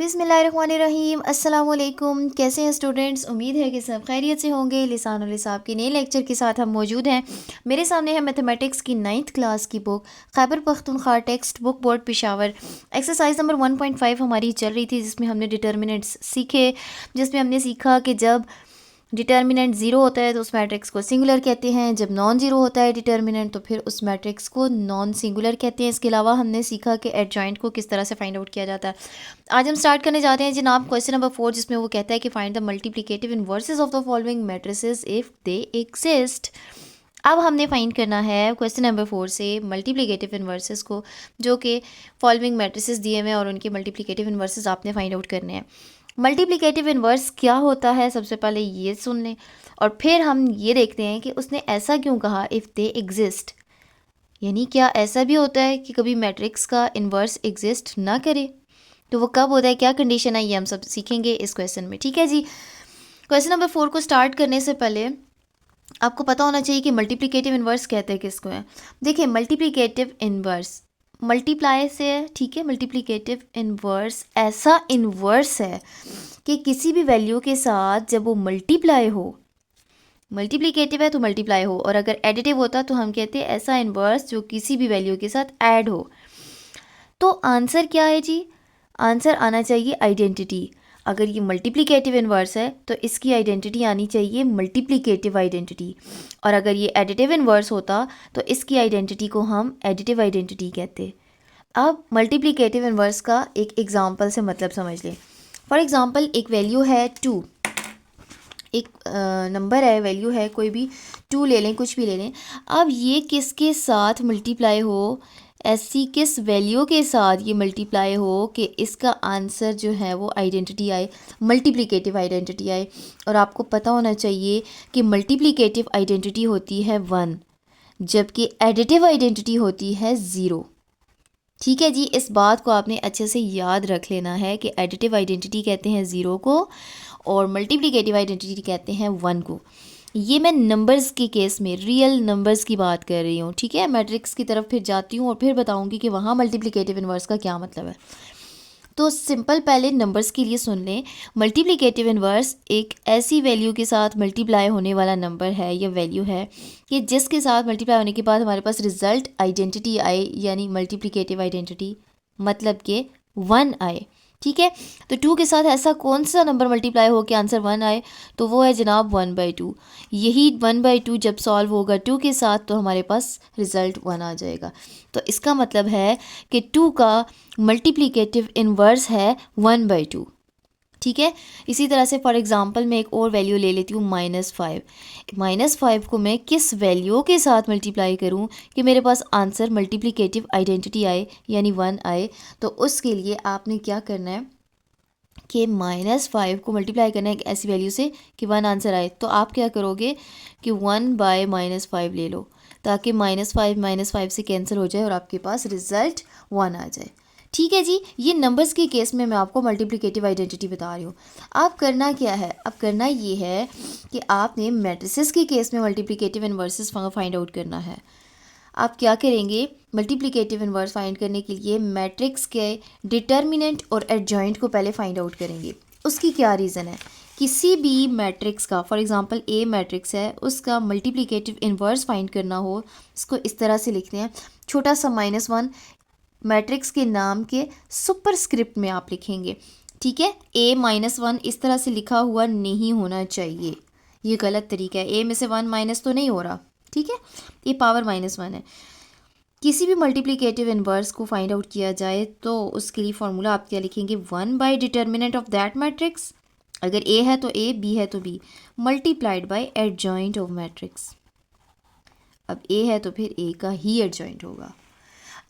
बिस्मिल्लाहिर्रहमानिर्रहीम अस्सलाम वालेकुम। कैसे हैं स्टूडेंट्स? उम्मीद है कि सब खैरियत से होंगे। लिसानुल हिसाब के नए लेक्चर के साथ हम मौजूद हैं। मेरे सामने है मैथमेटिक्स की 9th क्लास की book Khyber Pakhtunkhwa text book board Peshawar. Exercise number 1.5 हमारी चल रही थी, जिसमें हमने डिटर्मिनेंट्स सीखे। जिसमें हमने सीखा कि जब डिटर्मिनेंट ज़ीरो होता है तो उस मैट्रिक्स को सिंगुलर कहते हैं, जब नॉन ज़ीरो होता है डिटर्मिनेंट तो फिर उस मैट्रिक्स को नॉन सिंगुलर कहते हैं। इसके अलावा हमने सीखा कि एडजॉइंट को किस तरह से फाइंड आउट किया जाता है। आज हम स्टार्ट करने जाते हैं जनाब क्वेश्चन नंबर 4, जिसमें वो कहता है कि find the multiplicative inverses of the following matrices if they exist. अब हमने फाइंड करना है क्वेश्चन नंबर 4 से मल्टीप्लिकेटिव इनवर्सेस को, जो कि फॉलोइंग मैट्रिसेस दिए हुए हैं और उनके मल्टीप्लिकेटिव इनवर्सेस आपने फाइंड आउट करने हैं। मल्टीप्लिकेटिव इन्वर्स क्या होता है सबसे पहले ये सुन लें, और फिर हम ये देखते हैं कि उसने ऐसा क्यों कहा इफ़ दे एग्जिस्ट। यानी क्या ऐसा भी होता है कि कभी मैट्रिक्स का इन्वर्स एग्जिस्ट ना करे? तो वो कब होता है, क्या कंडीशन है, ये हम सब सीखेंगे इस क्वेश्चन में। ठीक है जी। क्वेश्चन नंबर 4 को स्टार्ट करने से पहले आपको पता होना चाहिए कि मल्टीप्लिकेटिव इन्वर्स कहते हैं किसको है। देखिए, मल्टीप्लिकेटिव इन्वर्स मल्टीप्लाई से है, ठीक है। मल्टीप्लिकेटिव इन्वर्स ऐसा इन्वर्स है कि किसी भी वैल्यू के साथ जब वो मल्टीप्लाई हो, मल्टीप्लिकेटिव है तो मल्टीप्लाई हो, और अगर एडिटिव होता तो हम कहते हैं ऐसा इन्वर्स जो किसी भी वैल्यू के साथ ऐड हो। तो आंसर क्या है जी? आंसर आना चाहिए आइडेंटिटी। अगर ये मल्टीप्लिकेटिव इन्वर्स है तो इसकी आइडेंटिटी आनी चाहिए मल्टीप्लिकेटिव आइडेंटिटी, और अगर ये एडिटिव इन्वर्स होता तो इसकी आइडेंटिटी को हम एडिटिव आइडेंटिटी कहते। अब मल्टीप्लिकेटिव इन्वर्स का एक एग्जांपल से मतलब समझ लें। फॉर एग्जांपल एक वैल्यू है 2, एक नंबर है, वैल्यू है, कोई भी 2 ले लें, कुछ भी ले लें। अब ये किसके साथ मल्टीप्लाई हो, ऐसी किस वैल्यू के साथ ये मल्टीप्लाई हो कि इसका आंसर जो है वो आइडेंटिटी आए, मल्टीप्लिकेटिव आइडेंटिटी आए। और आपको पता होना चाहिए कि मल्टीप्लिकेटिव आइडेंटिटी होती है 1, जबकि एडिटिव आइडेंटिटी होती है 0। ठीक है जी, इस बात को आपने अच्छे से याद रख लेना है कि एडिटिव आइडेंटिटी कहते हैं 0 को और मल्टीप्लिकेटिव आइडेंटिटी कहते हैं 1 को। ये मैं नंबर्स के केस में रियल नंबर्स की बात कर रही हूँ, ठीक है। मैट्रिक्स की तरफ फिर जाती हूँ और फिर बताऊँगी कि वहाँ मल्टीप्लिकेटिव इन्वर्स का क्या मतलब है। तो सिंपल पहले नंबर्स के लिए सुन लें। मल्टीप्लिकेटिव इन्वर्स एक ऐसी वैल्यू के साथ मल्टीप्लाई होने वाला नंबर है या वैल्यू है कि जिसके साथ मल्टीप्लाई होने के बाद हमारे पास रिजल्ट आइडेंटिटी आए, यानी मल्टीप्लिकेटिव आइडेंटिटी, मतलब कि 1 आए। ठीक है। तो 2 के साथ ऐसा कौन सा नंबर मल्टीप्लाई हो कि आंसर 1 आए? तो वो है जनाब 1/2। यही 1/2 जब सॉल्व होगा 2 के साथ तो हमारे पास रिज़ल्ट 1 आ जाएगा। तो इसका मतलब है कि 2 का मल्टीप्लिकेटिव इन्वर्स है 1/2। ठीक है। इसी तरह से फॉर एग्जांपल मैं एक और वैल्यू ले लेती हूँ -5। -5 को मैं किस वैल्यू के साथ मल्टीप्लाई करूँ कि मेरे पास आंसर मल्टीप्लिकेटिव आइडेंटिटी आए, यानी 1 आए? तो उसके लिए आपने क्या करना है कि -5 को मल्टीप्लाई करना है एक ऐसी वैल्यू से कि 1 आंसर आए। तो आप क्या करोगे कि 1/-5 ले लो, ताकि -5 से कैंसिल हो जाए और आपके पास रिज़ल्ट 1 आ जाए। ठीक है जी। ये नंबर्स के केस में मैं आपको मल्टीप्लिकेटिव आइडेंटिटी बता रही हूँ। अब करना क्या है? अब करना ये है कि आपने मैट्रिसेस के केस में मल्टीप्लिकेटिव इन्वर्सेस फाइंड आउट करना है। आप क्या करेंगे? मल्टीप्लिकेटिव इन्वर्स फाइंड करने के लिए मैट्रिक्स के डिटर्मिनेंट और एडजॉइंट को पहले फाइंड आउट करेंगे। उसकी क्या रीज़न है? किसी भी मैट्रिक्स का, फॉर एग्जांपल ए मैट्रिक्स है, उसका मल्टीप्लिकेटिव इन्वर्स फाइंड करना हो, इसको इस तरह से लिखते हैं, छोटा सा -1 मैट्रिक्स के नाम के सुपरस्क्रिप्ट में आप लिखेंगे। ठीक है। A-1 इस तरह से लिखा हुआ नहीं होना चाहिए, ये गलत तरीका है। ए में से 1 माइनस तो नहीं हो रहा, ठीक है। ये पावर -1 है। किसी भी मल्टीप्लिकेटिव इन्वर्स को फाइंड आउट किया जाए तो उसके लिए फॉर्मूला आप क्या लिखेंगे? 1 by determinant of that matrix, अगर ए है तो ए, बी है तो B, multiplied by adjoint of matrix. अब ए है तो फिर ए का ही एडजॉइंट होगा।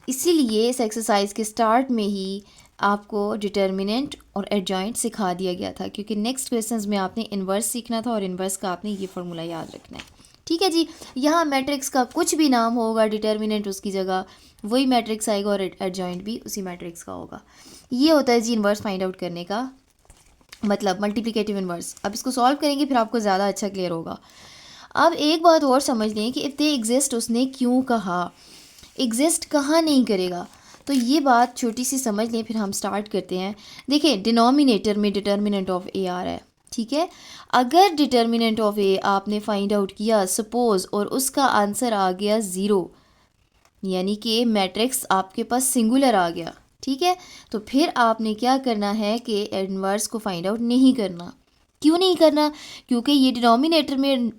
इसीलिए इस एक्सरसाइज के स्टार्ट में ही आपको डिटर्मिनेंट और एडजॉइंट सिखा दिया गया था, क्योंकि नेक्स्ट क्वेश्चंस में आपने इन्वर्स सीखना था और इन्वर्स का आपने ये फार्मूला याद रखना है। ठीक है जी। यहाँ मैट्रिक्स का कुछ भी नाम होगा, डिटर्मिनेंट उसकी जगह वही मैट्रिक्स आएगा और एडजॉइंट भी उसी मैट्रिक्स का होगा। ये होता है जी इन्वर्स फाइंड आउट करने का मतलब, मल्टीप्लिकेटिव इन्वर्स। अब इसको सॉल्व करेंगे फिर आपको ज़्यादा अच्छा क्लियर होगा। अब एक बात और समझ लें कि इफ़ दे एग्जिस्ट उसने क्यों कहा, एग्जिस्ट कहाँ नहीं करेगा। तो ये बात छोटी सी समझ लें, फिर हम स्टार्ट करते हैं। देखिए डिनोमिनेटर में डिटर्मिनेंट ऑफ ए आ रहा है, ठीक है। अगर डिटर्मिनेंट ऑफ ए आपने फाइंड आउट किया सपोज, और उसका आंसर आ गया 0, यानी कि मैट्रिक्स आपके पास सिंगुलर आ गया, ठीक है, तो फिर आपने क्या करना है कि इन्वर्स को फाइंड आउट नहीं करना। क्यों नहीं करना? क्योंकि ये डिनोमिनेटर में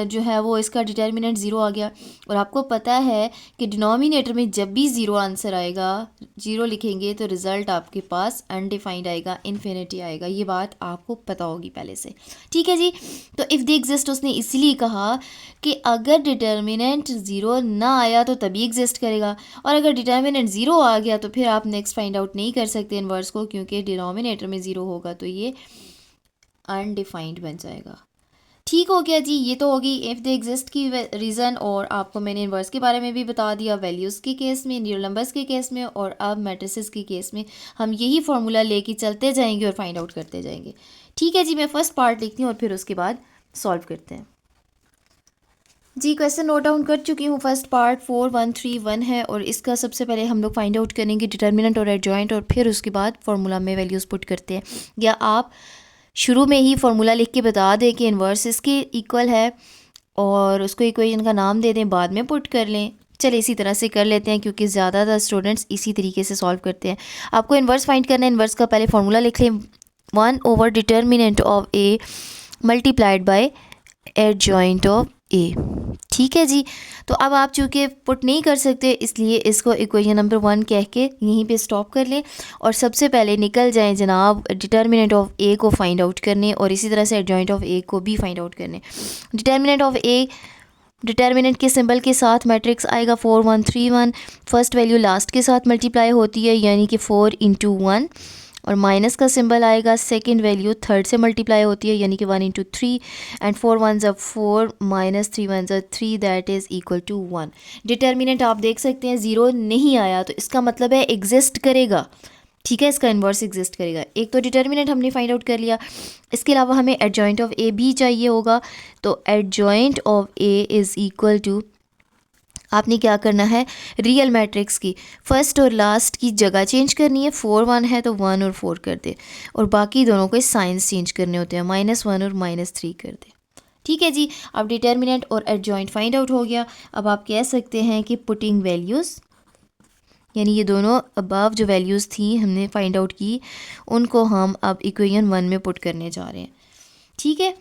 जो है वो इसका डिटर्मिनेंट 0 आ गया, और आपको पता है कि डिनोमिनेटर में जब भी 0 आंसर आएगा, 0 लिखेंगे तो रिज़ल्ट आपके पास अनडिफाइंड आएगा, इन्फिनिटी आएगा। ये बात आपको पता होगी पहले से, ठीक है जी। तो इफ़ दे एग्जिस्ट उसने इसलिए कहा कि अगर डिटर्मिनेंट 0 ना आया तो तभी एग्जिस्ट करेगा, और अगर डिटर्मिनेंट 0 आ गया तो फिर आप नेक्स्ट फाइंड आउट नहीं कर सकते इन्वर्स को, क्योंकि डिनोमिनेटर में 0 होगा तो ये अनडिफाइंड बन जाएगा। ठीक हो गया जी, ये तो होगी इफ़ दे एग्जिस्ट की रीज़न, और आपको मैंने इन्वर्स के बारे में भी बता दिया वैल्यूज़ के केस में, रियल नंबर्स के केस में, और अब मैट्रिसेस के केस में हम यही फार्मूला लेके चलते जाएंगे और फाइंड आउट करते जाएंगे। ठीक है जी, मैं फर्स्ट पार्ट लिखती हूँ और फिर उसके बाद सॉल्व करते हैं जी। क्वेश्चन नोट डाउन कर चुकी हूँ। फर्स्ट पार्ट 4131 है, और इसका सबसे पहले हम लोग फाइंड आउट करेंगे डिटर्मिनेंट और एडजॉइंट, और फिर उसके बाद फार्मूला में वैल्यूज़ पुट करते हैं। या आप शुरू में ही फार्मूला लिख के बता दें कि इन्वर्स इसके इक्वल है, और उसको इक्वेशन का नाम दे दें, बाद में पुट कर लें। चले इसी तरह से कर लेते हैं, क्योंकि ज़्यादातर स्टूडेंट्स इसी तरीके से सॉल्व करते हैं। आपको इन्वर्स फाइंड करना है। इन्वर्स का पहले फार्मूला लिख लें, 1 over determinant of A multiplied by adjoint of A. ठीक है जी। तो अब आप चूँकि पुट नहीं कर सकते, इसलिए इसको इक्वेशन नंबर 1 कह के यहीं पे स्टॉप कर लें, और सबसे पहले निकल जाएं जनाब डिटर्मिनेंट ऑफ ए को फाइंड आउट करने, और इसी तरह से एडजॉइंट ऑफ ए को भी फाइंड आउट करने। डिटर्मिनेंट ऑफ ए, डिटर्मिनेंट के सिंबल के साथ मैट्रिक्स आएगा 4131, फर्स्ट वैल्यू लास्ट के साथ मल्टीप्लाई होती है, यानी कि 4 इंटू 1, और माइनस का सिंबल आएगा, सेकंड वैल्यू थर्ड से मल्टीप्लाई होती है, यानी कि 1 इंटू 3, एंड 4 वन ज़ा 4 माइनस 3 वन ज़ा 3, that is equal to 1। Determinant आप देख सकते हैं 0 नहीं आया, तो इसका मतलब है एग्जिस्ट करेगा, ठीक है, इसका इन्वर्स एग्जिस्ट करेगा। एक तो डिटर्मिनेंट हमने फाइंड आउट कर लिया, इसके अलावा हमें एडजॉइंट ऑफ ए भी चाहिए होगा, तो adjoint of A is equal to, आपने क्या करना है, रियल मैट्रिक्स की फर्स्ट और लास्ट की जगह चेंज करनी है। 4 1 है तो 1 और 4 कर दे, और बाकी दोनों को साइंस चेंज करने होते हैं, -1 और -3 कर दे। ठीक है जी। अब डिटर्मिनेंट और एडजॉइंट फाइंड आउट हो गया। अब आप कह सकते हैं कि पुटिंग वैल्यूज़, यानी ये दोनों अबव जो वैल्यूज़ थी हमने फाइंड आउट की, उनको हम अब इक्वेशन 1 में पुट करने जा रहे हैं। ठीक है,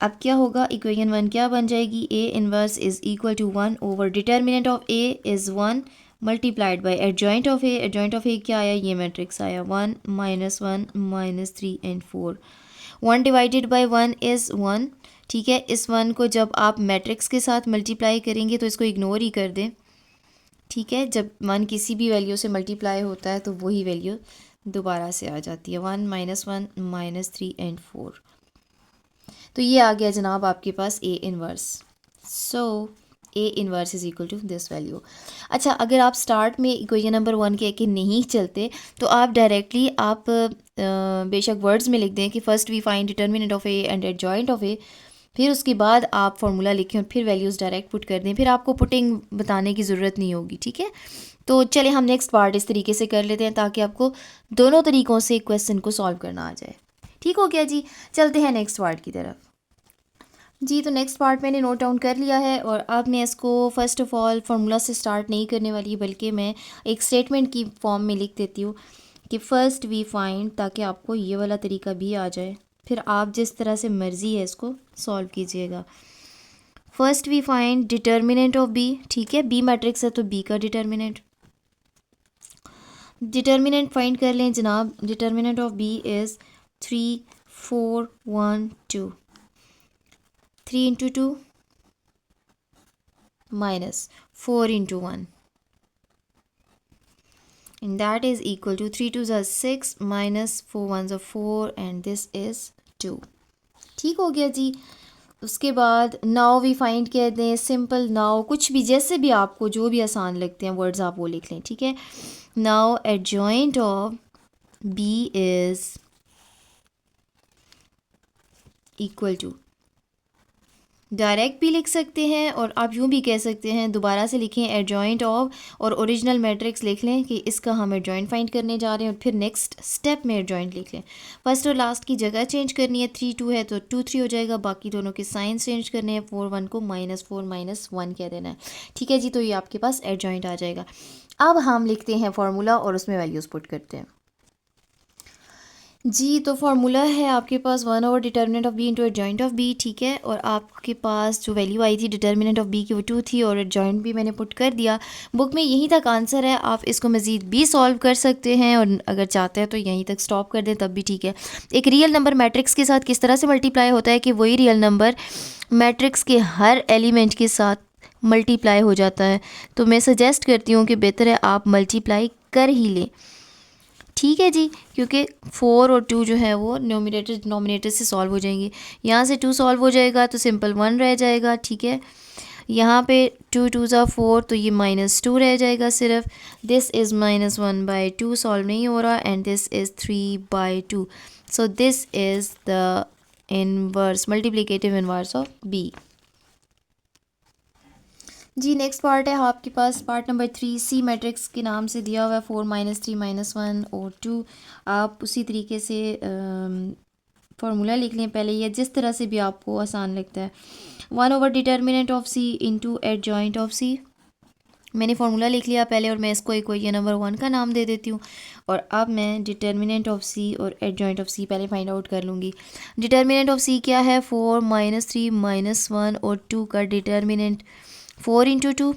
अब क्या होगा, इक्वेशन 1 क्या बन जाएगी, A inverse is equal to 1 over determinant of A is 1 multiplied by adjoint of A. Adjoint of A क्या आया, ये मैट्रिक्स आया 1 -1 -3 एंड 4। 1 divided by 1 is 1। ठीक है, इस 1 को जब आप मैट्रिक्स के साथ मल्टीप्लाई करेंगे तो इसको इग्नोर ही कर दें। ठीक है, जब 1 किसी भी वैल्यू से मल्टीप्लाई होता है तो वही वैल्यू दोबारा से आ जाती है, 1 -1 -3 एंड 4। तो ये आ गया जनाब आपके पास A inverse. So A inverse is equal to this value. अच्छा, अगर आप स्टार्ट में इक्वेशन नंबर 1 कह के नहीं चलते, तो आप डायरेक्टली आप बेशक वर्ड्स में लिख दें कि first we find determinant of A and adjoint of A, फिर उसके बाद आप फार्मूला लिखें और फिर वैल्यूज़ डायरेक्ट पुट कर दें, फिर आपको पुटिंग बताने की ज़रूरत नहीं होगी। ठीक है, तो चले हम नेक्स्ट पार्ट इस तरीके से कर लेते हैं, ताकि आपको दोनों तरीक़ों से क्वेश्चन को सॉल्व करना आ जाए। ठीक हो गया जी, चलते हैं नेक्स्ट पार्ट की तरफ जी। तो नेक्स्ट पार्ट मैंने नोट डाउन कर लिया है, और अब मैं इसको फ़र्स्ट ऑफ़ ऑल फार्मूला से स्टार्ट नहीं करने वाली, बल्कि मैं एक स्टेटमेंट की फॉर्म में लिख देती हूँ कि फ़र्स्ट वी फाइंड, ताकि आपको ये वाला तरीका भी आ जाए, फिर आप जिस तरह से मर्ज़ी है इसको सॉल्व कीजिएगा। First we find determinant of B. ठीक है, बी मैट्रिक्स है तो बी का डिटर्मिनेंट फाइंड कर लें जनाब। Determinant of B is 3 4 1 2। 3 into 2 minus 4 into 1, and that is equal to 3 2s are 6 minus 4 1s are 4, and this is 2। ठीक हो गया जी। उसके बाद नाउ वी फाइंड कह दें, सिंपल नाउ, कुछ भी जैसे भी आपको जो भी आसान लगते हैं वर्ड्स आप वो लिख लें। ठीक है, now adjoint of B is equal to direct भी लिख सकते हैं और आप यूँ भी कह सकते हैं, दोबारा से लिखें एडजॉइंट ऑफ और ओरिजिनल मैट्रिक्स लिख लें कि इसका हम एडजॉइंट फाइंड करने जा रहे हैं और फिर नेक्स्ट स्टेप में एडजॉइंट लिख लें। फर्स्ट और लास्ट की जगह चेंज करनी है, 3 2 है तो 2 3 हो जाएगा, बाकी दोनों के साइंस चेंज करने हैं, 4 1 को -4 -1 कह देना है। ठीक है जी, तो ये आपके पास एडजॉइंट आ जाएगा। अब हम लिखते हैं फार्मूला और उसमें वैल्यूज़ पुट करते हैं जी। तो फार्मूला है आपके पास 1 over determinant of B into adjoint of B. ठीक है, और आपके पास जो वैल्यू आई थी डिटर्मिनेंट ऑफ बी की वो 2 थी और एडजॉइंट भी मैंने पुट कर दिया। बुक में यहीं तक आंसर है, आप इसको मज़ीद भी सॉल्व कर सकते हैं और अगर चाहते हैं तो यहीं तक स्टॉप कर दें तब भी ठीक है। एक रियल नंबर मैट्रिक्स के साथ किस तरह से मल्टीप्लाई होता है कि वही रियल नंबर मैट्रिक्स के हर एलिमेंट के साथ मल्टीप्लाई हो जाता है। तो मैं सजेस्ट करती हूँ कि बेहतर है आप मल्टीप्लाई कर ही लें। ठीक है जी, क्योंकि 4 और 2 जो है वो न्यूमरेटर डिनोमिनेटर से सॉल्व हो जाएंगे। यहाँ से 2 सॉल्व हो जाएगा तो सिंपल 1 रह जाएगा। ठीक है, यहाँ पे 2 2 ज़ा 4 तो ये -2 रह जाएगा सिर्फ। दिस इज़ -1/2 सॉल्व नहीं हो रहा and this is 3/2। So this is the inverse multiplicative inverse of B. जी नेक्स्ट पार्ट है आपके पास पार्ट नंबर 3, सी मैट्रिक्स के नाम से दिया हुआ है 4 -3 -1 और 2। आप उसी तरीके से फार्मूला लिख लें पहले, या जिस तरह से भी आपको आसान लगता है। 1 over determinant of C into adjoint of C. मैंने फार्मूला लिख लिया पहले और मैं इसको इक्वेशन नंबर 1 का नाम दे देती हूँ। और अब मैं डिटर्मिनेंट ऑफ सी और एडजॉइंट ऑफ सी पहले फाइंड आउट कर लूँगी। डिटर्मिनेंट ऑफ सी क्या है, 4 -3 -1 और 2 का डिटर्मिनेंट 4 इंटू 2,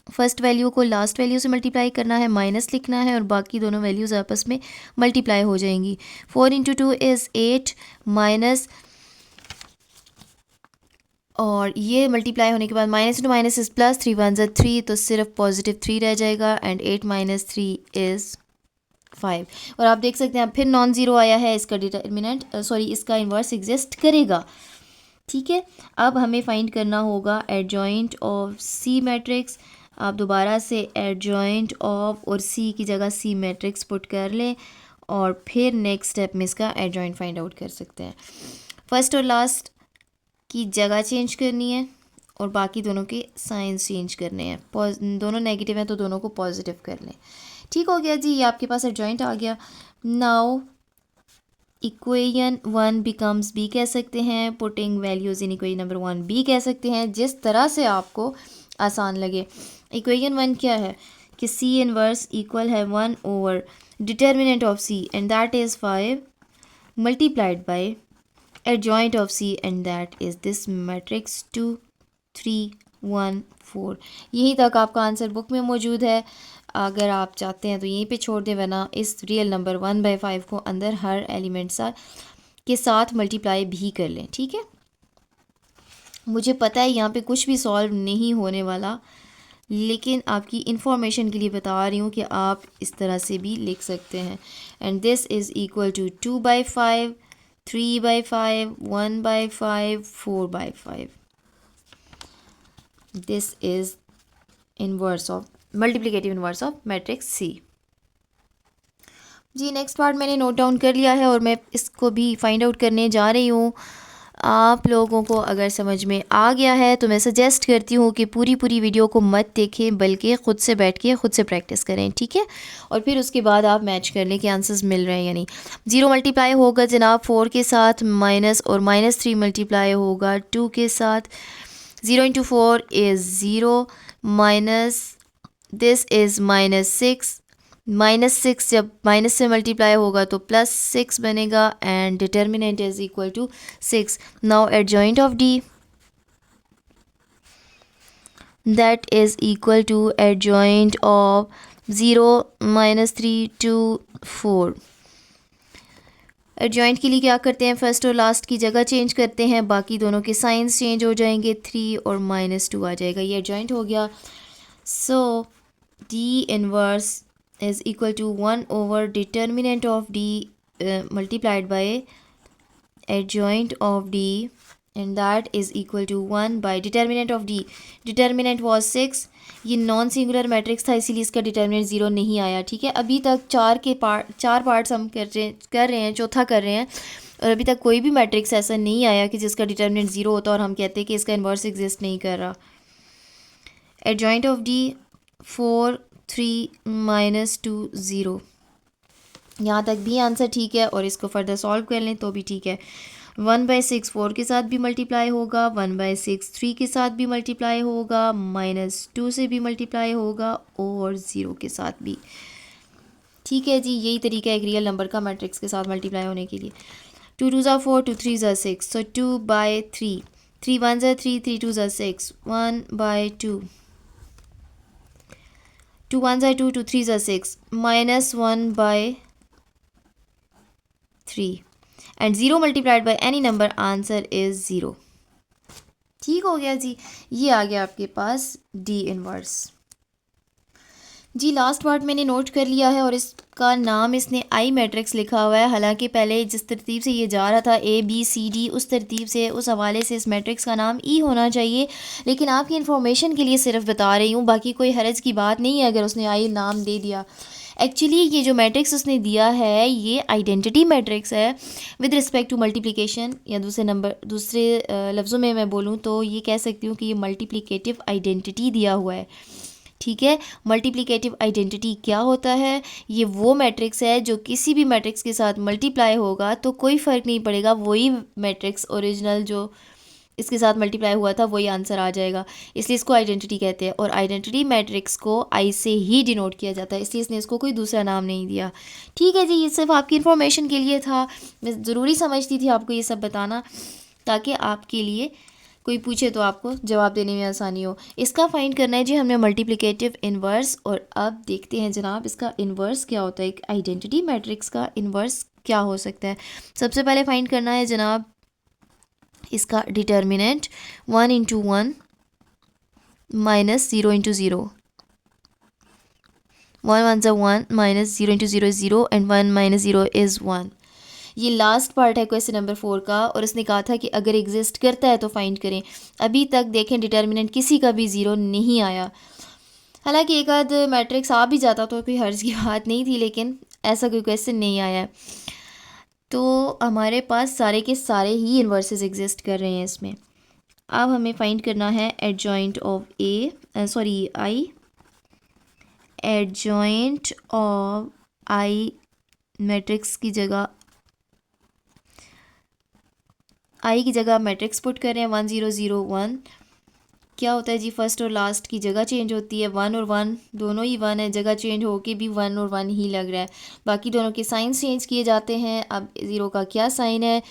फर्स्ट वैल्यू को लास्ट वैल्यू से मल्टीप्लाई करना है, माइनस लिखना है और बाकी दोनों वैल्यूज़ आपस में मल्टीप्लाई हो जाएंगी। 4 इंटू 2 इज़ 8 माइनस, और ये मल्टीप्लाई होने के बाद minus into minus is plus, 3 1 ज़ा 3 तो सिर्फ पॉजिटिव 3 रह जाएगा एंड 8 - 3 इज़ 5। और आप देख सकते हैं फिर नॉन ज़ीरो आया है, इसका डिटर्मिनेंट इसका इन्वर्स एग्जिस्ट करेगा। ठीक है, अब हमें फाइंड करना होगा एडजॉइंट ऑफ सी मैट्रिक्स। आप दोबारा से एडजॉइंट ऑफ और सी की जगह सी मैट्रिक्स पुट कर लें और फिर नेक्स्ट स्टेप में इसका एडजॉइंट फाइंड आउट कर सकते हैं। फर्स्ट और लास्ट की जगह चेंज करनी है और बाकी दोनों के साइंस चेंज करने हैं। दोनों नेगेटिव हैं तो दोनों को पॉजिटिव कर लें। ठीक हो गया जी, ये आपके पास एडजॉइंट आ गया। नाउ इक्वेशन 1 बिकम्स बी कह सकते हैं, putting values in equation number 1 B कह सकते हैं, जिस तरह से आपको आसान लगे। इक्वेशन 1 क्या है कि सी इनवर्स इक्वल है 1 over determinant of C and that is 5 multiplied by adjoint of C and that is this matrix 2 3 1 4। यहीं तक आपका आंसर बुक में मौजूद है। अगर आप चाहते हैं तो यहीं पे छोड़ दें, वरना इस रियल नंबर 1/5 को अंदर हर एलिमेंट के साथ मल्टीप्लाई भी कर लें। ठीक है, मुझे पता है यहाँ पे कुछ भी सॉल्व नहीं होने वाला, लेकिन आपकी इंफॉर्मेशन के लिए बता रही हूँ कि आप इस तरह से भी लिख सकते हैं। And this is equal to 2/5 3/5 1/5 4/5। This is inverse of multiplicative inverse of matrix C. जी नेक्स्ट पार्ट मैंने नोट डाउन कर लिया है और मैं इसको भी फाइंड आउट करने जा रही हूँ। आप लोगों को अगर समझ में आ गया है तो मैं सजेस्ट करती हूँ कि पूरी वीडियो को मत देखें, बल्कि ख़ुद से बैठ के ख़ुद से प्रैक्टिस करें। ठीक है, और फिर उसके बाद आप मैच कर लें कि आंसर्स मिल रहे हैं या नहीं। 0 मल्टीप्लाई होगा जनाब 4 के साथ, माइनस और -3 मल्टीप्लाई होगा 2 के साथ। 0 into 4 is 0 minus this is -6, -6 जब माइनस से मल्टीप्लाई होगा तो +6 बनेगा and determinant is equal to 6। Now adjoint of D that is equal to adjoint of 0 -3 2 4। Adjoint के लिए क्या करते हैं, फर्स्ट और लास्ट की जगह चेंज करते हैं, बाकी दोनों के साइंस चेंज हो जाएंगे, 3 और -2 आ जाएगा, ये एडजॉइंट हो गया। सो D inverse is equal to 1 over determinant of D multiplied by adjoint of D and that is equal to 1 by determinant of D. Determinant was 6। ये नॉन सिंगुलर मैट्रिक्स था इसीलिए इसका डिटर्मिनेंट 0 नहीं आया। ठीक है, अभी तक चार पार्ट्स हम कर रहे हैं, चौथा कर रहे हैं। और अभी तक कोई भी मैट्रिक्स ऐसा नहीं आया कि जिसका डिटर्मिनेंट 0 होता और हम कहते हैं कि इसका इन्वर्स एग्जिस्ट नहीं कर रहा। एडजॉइंट ऑफ डी 4 3 -2 0, यहाँ तक भी आंसर ठीक है और इसको फर्दर सॉल्व कर लें तो भी ठीक है। 1/6 4 के साथ भी मल्टीप्लाई होगा, 1/6 3 के साथ भी मल्टीप्लाई होगा, -2 से भी मल्टीप्लाई होगा और 0 के साथ भी। ठीक है जी, यही तरीका है एक रियल नंबर का मैट्रिक्स के साथ मल्टीप्लाई होने के लिए। 2 2 ज़ा 4, 2 3 ज़ा 6, सो 2/3, 3 1 ज़ा 3, 3 2 ज़ा 6, 1/2, 2 1 ज़ा 2, 2 3 ज़ा 6, -1/3 and 0 multiplied by any number, answer is 0। ठीक हो गया जी, ये आ गया आपके पास डी इनवर्स। जी लास्ट पार्ट मैंने नोट कर लिया है और इसका नाम इसने आई मैट्रिक्स लिखा हुआ है। हालांकि पहले जिस तरतीब से ये जा रहा था ABCD, उस तरतीब से उस हवाले से इस मैट्रिक्स का नाम ई होना चाहिए, लेकिन आपकी इन्फॉर्मेशन के लिए सिर्फ बता रही हूँ, बाकी कोई हरज की बात नहीं है अगर उसने आई नाम दे दिया। एक्चुअली ये जो मैट्रिक्स उसने दिया है ये आइडेंटिटी मैट्रिक्स है विद रिस्पेक्ट टू मल्टीप्लिकेशन, या दूसरे लफ्ज़ों में मैं बोलूँ तो ये कह सकती हूँ कि ये मल्टीप्लिकेटिव आइडेंटिटी दिया हुआ है। ठीक है, मल्टीप्लिकेटिव आइडेंटिटी क्या होता है? ये वो मैट्रिक्स है जो किसी भी मैट्रिक्स के साथ मल्टीप्लाई होगा तो कोई फ़र्क नहीं पड़ेगा, वही मैट्रिक्स ओरिजिनल जो इसके साथ मल्टीप्लाई हुआ था वही आंसर आ जाएगा, इसलिए इसको आइडेंटिटी कहते हैं। और आइडेंटिटी मैट्रिक्स को आई से ही डिनोट किया जाता है, इसलिए इसने इसको कोई दूसरा नाम नहीं दिया। ठीक है जी, ये सिर्फ आपकी इन्फॉर्मेशन के लिए था, मैं ज़रूरी समझती थी आपको ये सब बताना ताकि आपके लिए कोई पूछे तो आपको जवाब देने में आसानी हो। इसका फाइंड करना है जी हमने मल्टीप्लिकेटिव इन्वर्स, और अब देखते हैं जनाब इसका इन्वर्स क्या होता है, एक आइडेंटिटी मैट्रिक्स का इन्वर्स क्या हो सकता है। सबसे पहले फाइंड करना है जनाब इसका डिटर्मिनेंट 1 × 1 -0 × 0, 1 1 ज़ा 1 -0 × 0 is 0 and 1 - 0 is 1। ये लास्ट पार्ट है क्वेश्चन नंबर 4 का, और उसने कहा था कि अगर एग्जिस्ट करता है तो फाइंड करें। अभी तक देखें डिटर्मिनेंट किसी का भी 0 नहीं आया, हालांकि एक आध मैट्रिक्स आ भी जाता तो कोई हर्ज की बात नहीं थी, लेकिन ऐसा कोई क्वेश्चन नहीं आया है। तो हमारे पास सारे के सारे ही इन्वर्सेस एग्जिस्ट कर रहे हैं इसमें। अब हमें फाइंड करना है adjoint of I, adjoint of I matrix की जगह आई की जगह मैट्रिक्स पुट कर रहे हैं 1 0 0 1। क्या होता है जी, फर्स्ट और लास्ट की जगह चेंज होती है, 1 और 1 दोनों ही 1 है, जगह चेंज होके भी 1 और 1 ही लग रहा है, बाकी दोनों के साइंस चेंज किए जाते हैं। अब 0 का क्या साइन है,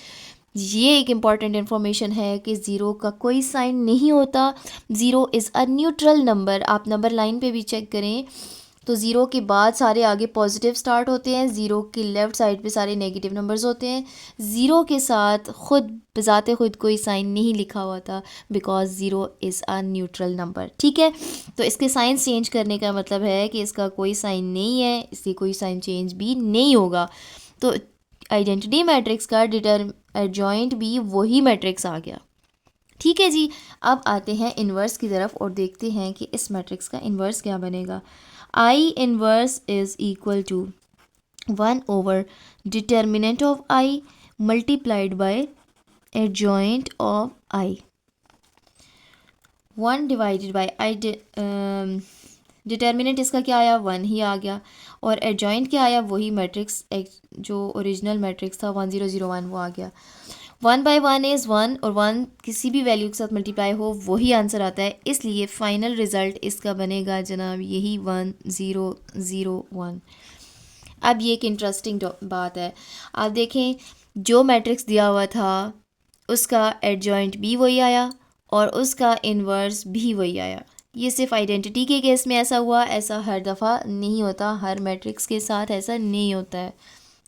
ये एक इम्पॉर्टेंट इन्फॉर्मेशन है कि 0 का कोई साइन नहीं होता। 0 इज़ अ न्यूट्रल नंबर, आप नंबर लाइन पे भी चेक करें तो 0 के बाद सारे आगे पॉजिटिव स्टार्ट होते हैं, 0 की लेफ़्ट साइड पे सारे नेगेटिव नंबर्स होते हैं। 0 के साथ खुद बजाते खुद कोई साइन नहीं लिखा हुआ था, because 0 is a neutral number. ठीक है, तो इसके साइन चेंज करने का मतलब है कि इसका कोई साइन नहीं है, इसलिए कोई साइन चेंज भी नहीं होगा। तो आइडेंटिटी मैट्रिक्स का एडजॉइंट भी वही मैट्रिक्स आ गया। ठीक है जी, अब आते हैं इन्वर्स की तरफ और देखते हैं कि इस मैट्रिक्स का इन्वर्स क्या बनेगा। I inverse is equal to 1 over determinant of I multiplied by adjoint of I। 1 divided by I determinant इसका क्या आया, 1 ही आ गया, और एडजॉइंट क्या आया, वही मैट्रिक्स जो ओरिजिनल मैट्रिक्स था 1 0 0 1 वो आ गया। 1/1 इज़ 1 और 1 किसी भी वैल्यू के साथ मल्टीप्लाई हो वही आंसर आता है, इसलिए फ़ाइनल रिज़ल्ट इसका बनेगा जनाब यही 1 0 0 1। अब ये एक इंटरेस्टिंग बात है, आप देखें जो मैट्रिक्स दिया हुआ था उसका एडजॉइंट भी वही आया और उसका इन्वर्स भी वही आया। ये सिर्फ आइडेंटिटी के केस में ऐसा हुआ, ऐसा हर दफ़ा नहीं होता, हर मैट्रिक्स के साथ ऐसा नहीं होता है।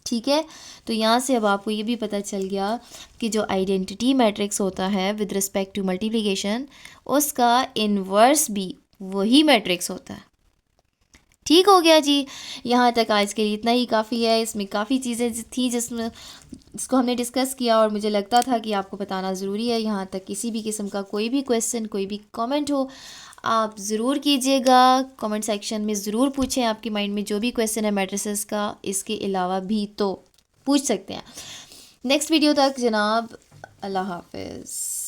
ठीक है, तो यहाँ से अब आपको ये भी पता चल गया कि जो आइडेंटिटी मैट्रिक्स होता है विद रिस्पेक्ट टू मल्टीप्लिकेशन, उसका इन्वर्स भी वही मैट्रिक्स होता है। ठीक हो गया जी, यहाँ तक आज के लिए इतना ही काफ़ी है। इसमें काफ़ी चीज़ें थी जिसको हमने डिस्कस किया और मुझे लगता था कि आपको बताना ज़रूरी है। यहाँ तक किसी भी किस्म का कोई भी क्वेश्चन, कोई भी कमेंट हो आप ज़रूर कीजिएगा, कमेंट सेक्शन में ज़रूर पूछें, आपके माइंड में जो भी क्वेश्चन है मैट्रिसेस का, इसके अलावा भी तो पूछ सकते हैं। नेक्स्ट वीडियो तक जनाब, अल्लाह हाफिज़।